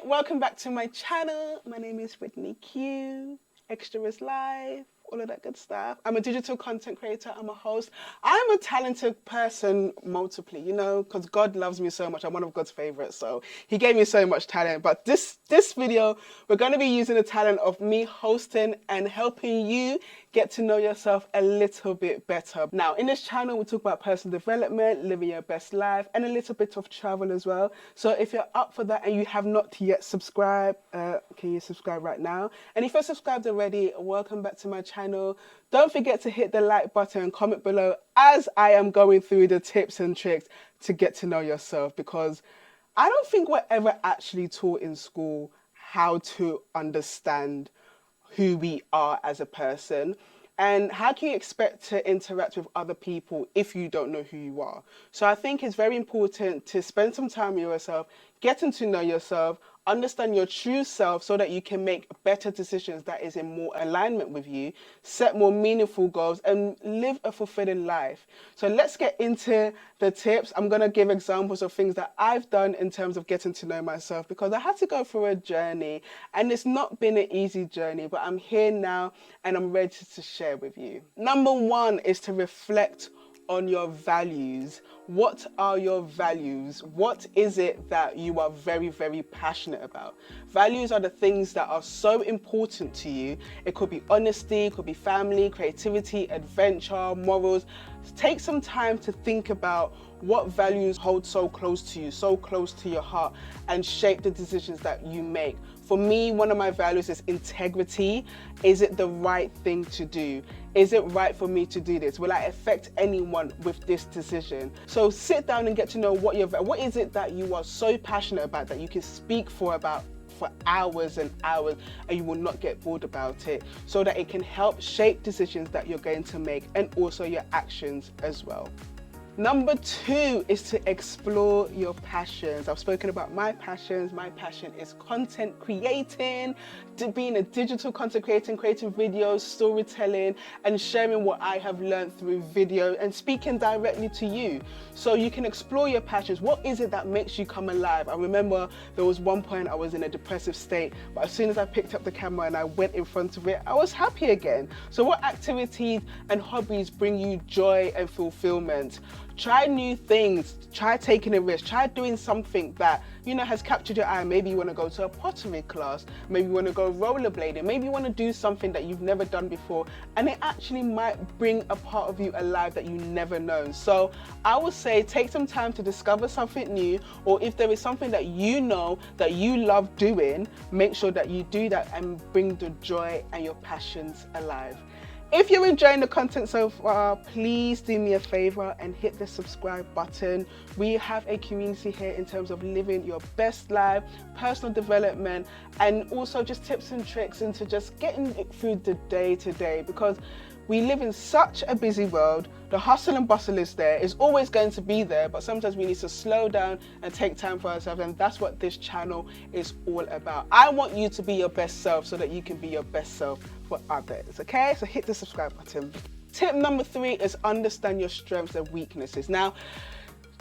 welcome back to my channel. My name is Whitney Q, Extra is Live, all of that good stuff. I'm a digital content creator, I'm a host. I'm a talented person multiply, because God loves me so much. I'm one of God's favorites, so he gave me so much talent. But this video, we're going to be using the talent of me hosting and helping you get to know yourself a little bit better. Now, in this channel, we talk about personal development, living your best life, and a little bit of travel as well. So if you're up for that and you have not yet subscribed, can you subscribe right now? And if you're subscribed already, welcome back to my channel. Don't forget to hit the like button and comment below as I am going through the tips and tricks to get to know yourself, because I don't think we're ever actually taught in school how to understand who we are as a person. And how can you expect to interact with other people if you don't know who you are? So I think it's very important to spend some time with yourself, getting to know yourself, understand your true self so that you can make better decisions that is in more alignment with you, set more meaningful goals, and live a fulfilling life. So let's get into the tips. I'm going to give examples of things that I've done in terms of getting to know myself, because I had to go through a journey and it's not been an easy journey, but I'm here now and I'm ready to share with you. Number one is to reflect on your values. What are your values? What is it that you are very, very passionate about? Values are the things that are so important to you. It could be honesty, it could be family, creativity, adventure, morals. Take some time to think about what values hold so close to you, so close to your heart, and shape the decisions that you make. For me, one of my values is integrity. Is it the right thing to do? Is it right for me to do this? Will I affect anyone with this decision? So sit down and get to know what is it that you are so passionate about that you can speak for hours and hours and you will not get bored about it, so that it can help shape decisions that you're going to make and also your actions as well. Number two is to explore your passions. I've spoken about my passions. My passion is content creating, being a digital content creator, creating videos, storytelling, and sharing what I have learned through video and speaking directly to you. So you can explore your passions. What is it that makes you come alive? I remember there was one point I was in a depressive state, but as soon as I picked up the camera and I went in front of it, I was happy again. So what activities and hobbies bring you joy and fulfillment? Try new things, try taking a risk, try doing something that, has captured your eye. Maybe you want to go to a pottery class, maybe you want to go rollerblading, maybe you want to do something that you've never done before, and it actually might bring a part of you alive that you never known. So I would say take some time to discover something new, or if there is something that you know that you love doing, make sure that you do that and bring the joy and your passions alive. If you're enjoying the content so far, please do me a favor and hit the subscribe button. We have a community here in terms of living your best life, personal development, and also just tips and tricks into just getting through the day to day, because we live in such a busy world. The hustle and bustle is there. It's always going to be there, but sometimes we need to slow down and take time for ourselves, and that's what this channel is all about. I want you to be your best self so that you can be your best self for others, okay? So hit the subscribe button. Tip number three is understand your strengths and weaknesses. Now,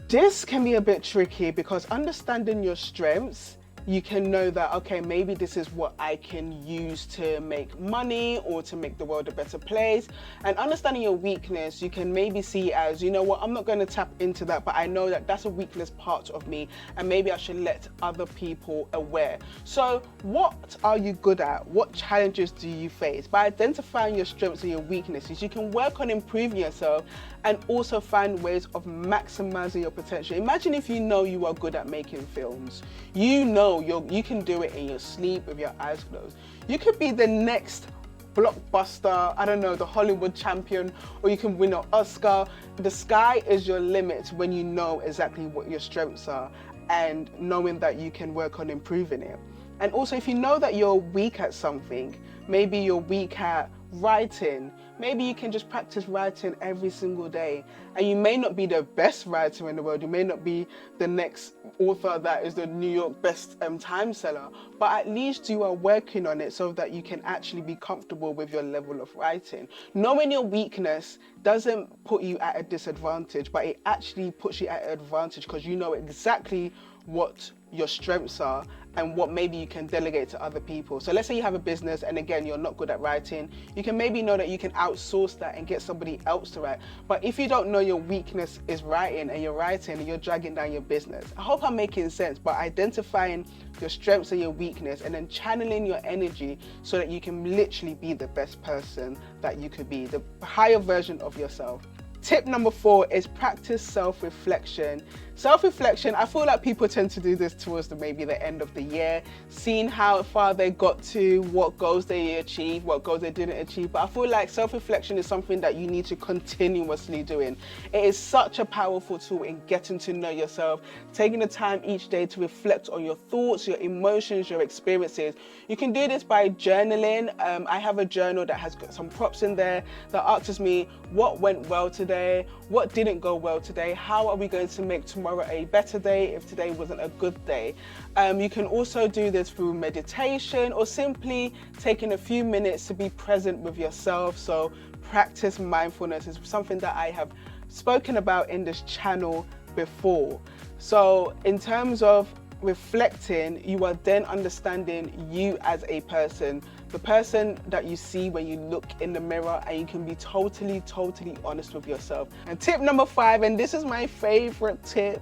this can be a bit tricky, because understanding your strengths, you can know that, okay, maybe this is what I can use to make money or to make the world a better place. And understanding your weakness, you can maybe see as, you know what, I'm not going to tap into that, but I know that that's a weakness part of me, and maybe I should let other people aware. So what are you good at? What challenges do you face? By identifying your strengths and your weaknesses, you can work on improving yourself and also find ways of maximizing your potential. Imagine if you know you are good at making films. You can do it in your sleep with your eyes closed. You could be the next blockbuster, I don't know, the Hollywood champion, or you can win an Oscar. The sky is your limit when you know exactly what your strengths are and knowing that you can work on improving it. And also, if you know that you're weak at something, maybe you're weak at writing, maybe you can just practice writing every single day. And you may not be the best writer in the world, you may not be the next author that is the New York best time seller, but at least you are working on it so that you can actually be comfortable with your level of writing. Knowing your weakness doesn't put you at a disadvantage, but it actually puts you at an advantage, because you know exactly what your strengths are and what maybe you can delegate to other people. So let's say you have a business and again, you're not good at writing. You can maybe know that you can outsource that and get somebody else to write. But if you don't know your weakness is writing and you're writing and you're dragging down your business, I hope I'm making sense, but identifying your strengths and your weakness and then channeling your energy so that you can literally be the best person that you could be, the higher version of yourself. Tip number 4 is practice self-reflection. Self-reflection, I feel like people tend to do this towards maybe the end of the year, seeing how far they got to, what goals they achieved, what goals they didn't achieve. But I feel like self-reflection is something that you need to continuously doing. It is such a powerful tool in getting to know yourself, taking the time each day to reflect on your thoughts, your emotions, your experiences. You can do this by journaling. I have a journal that has got some prompts in there that asks me what went well today, what didn't go well today, how are we going to make tomorrow a better day if today wasn't a good day. You can also do this through meditation or simply taking a few minutes to be present with yourself. So practice mindfulness is something that I have spoken about in this channel before. So in terms of reflecting, you are then understanding you as a person, the person that you see when you look in the mirror, and you can be totally honest with yourself. And tip number 5, and this is my favorite tip,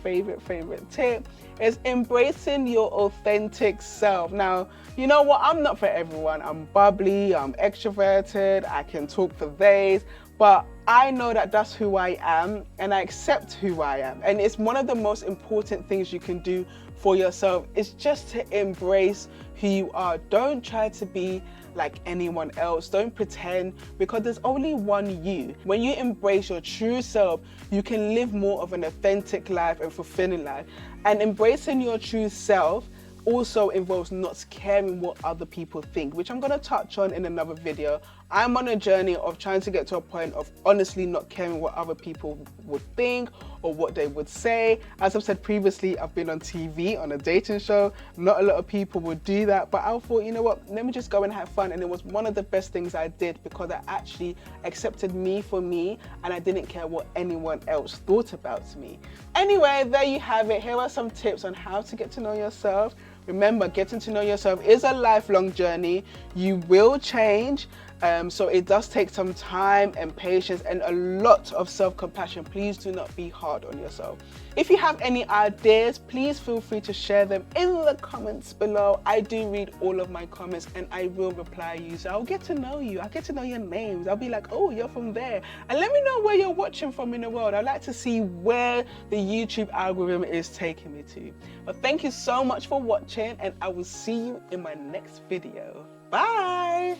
favorite tip, is embracing your authentic self. Now, you know what, I'm not for everyone. I'm bubbly, I'm extroverted, I can talk for days, but I know that that's who I am and I accept who I am. And it's one of the most important things you can do for yourself is just to embrace who you are. Don't try to be like anyone else. Don't pretend, because there's only one you. When you embrace your true self, you can live more of an authentic life and fulfilling life. And embracing your true self also involves not caring what other people think, which I'm going to touch on in another video. I'm on a journey of trying to get to a point of honestly not caring what other people would think or what they would say. As I've said previously, I've been on TV on a dating show. Not a lot of people would do that, but I thought, you know what, let me just go and have fun. And it was one of the best things I did, because I actually accepted me for me and I didn't care what anyone else thought about me. Anyway, there you have it. Here are some tips on how to get to know yourself. Remember, getting to know yourself is a lifelong journey. You will change. So it does take some time and patience and a lot of self-compassion. Please do not be hard on yourself. If you have any ideas, please feel free to share them in the comments below. I do read all of my comments and I will reply you. So I'll get to know you. I'll get to know your names. I'll be like, oh, you're from there. And let me know where you're watching from in the world. I'd like to see where the YouTube algorithm is taking me to. But thank you so much for watching, and I will see you in my next video. Bye.